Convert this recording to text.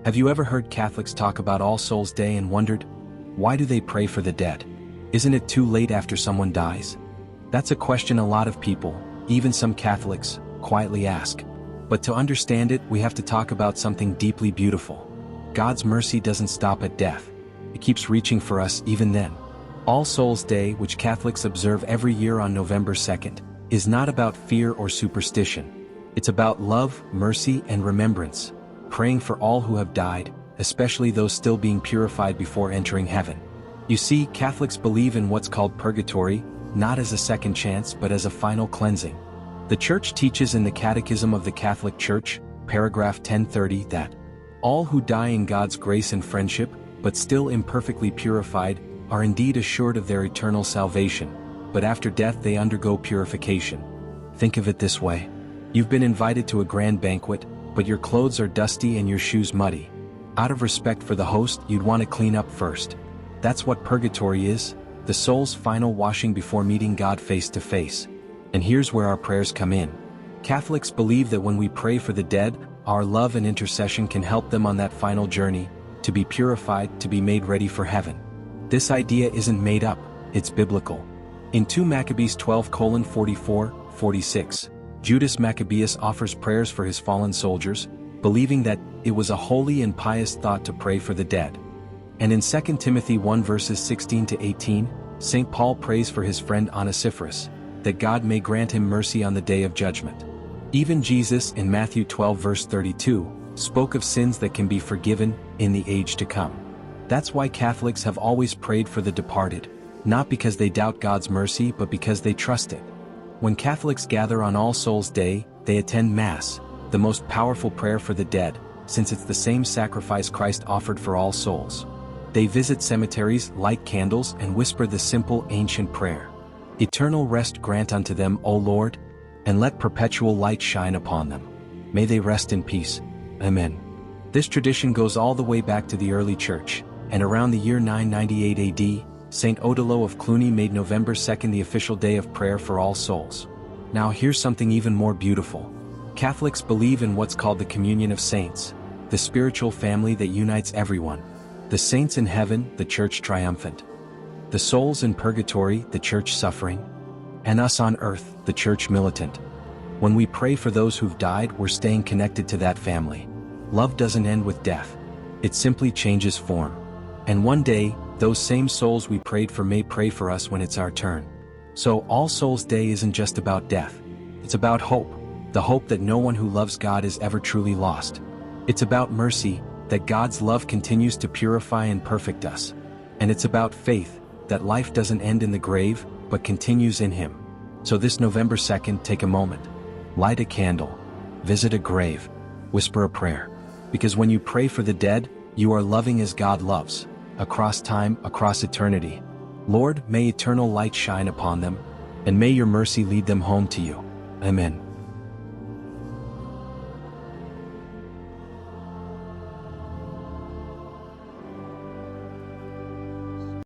Have you ever heard Catholics talk about All Souls Day and wondered, why do they pray for the dead? Isn't it too late after someone dies? That's a question a lot of people, even some Catholics, quietly ask. But to understand it, we have to talk about something deeply beautiful. God's mercy doesn't stop at death. It keeps reaching for us even then. All Souls Day, which Catholics observe every year on November 2nd, is not about fear or superstition. It's about love, mercy, and remembrance, praying for all who have died, especially those still being purified before entering heaven. You see, Catholics believe in what's called purgatory, not as a second chance but as a final cleansing. The Church teaches in the Catechism of the Catholic Church, paragraph 1030, that all who die in God's grace and friendship, but still imperfectly purified, are indeed assured of their eternal salvation, but after death they undergo purification. Think of it this way. You've been invited to a grand banquet, but your clothes are dusty and your shoes muddy. Out of respect for the host, you'd want to clean up first. That's what purgatory is, the soul's final washing before meeting God face to face. And here's where our prayers come in. Catholics believe that when we pray for the dead, our love and intercession can help them on that final journey, to be purified, to be made ready for heaven. This idea isn't made up, it's biblical. In 2 Maccabees 12:44-46, Judas Maccabeus offers prayers for his fallen soldiers, believing that it was a holy and pious thought to pray for the dead. And in 2 Timothy 1 verses 16-18, St. Paul prays for his friend Onesiphorus, that God may grant him mercy on the day of judgment. Even Jesus, in Matthew 12 verse 32, spoke of sins that can be forgiven in the age to come. That's why Catholics have always prayed for the departed, not because they doubt God's mercy but because they trust it. When Catholics gather on All Souls Day, they attend Mass, the most powerful prayer for the dead, since it's the same sacrifice Christ offered for all souls. They visit cemeteries, light candles, and whisper the simple ancient prayer. Eternal rest grant unto them, O Lord, and let perpetual light shine upon them. May they rest in peace. Amen. This tradition goes all the way back to the early Church, and around the year 998 AD, St. Odilo of Cluny made November 2nd the official day of prayer for all souls. Now here's something even more beautiful. Catholics believe in what's called the communion of saints, the spiritual family that unites everyone. The saints in heaven, the Church triumphant. The souls in purgatory, the Church suffering. And us on earth, the Church militant. When we pray for those who've died, we're staying connected to that family. Love doesn't end with death. It simply changes form. And one day, those same souls we prayed for may pray for us when it's our turn. So All Souls Day isn't just about death. It's about hope, the hope that no one who loves God is ever truly lost. It's about mercy, that God's love continues to purify and perfect us. And it's about faith, that life doesn't end in the grave, but continues in Him. So this November 2nd, take a moment. Light a candle. Visit a grave. Whisper a prayer. Because when you pray for the dead, you are loving as God loves. Across time, across eternity. Lord, may eternal light shine upon them, and may your mercy lead them home to you. Amen.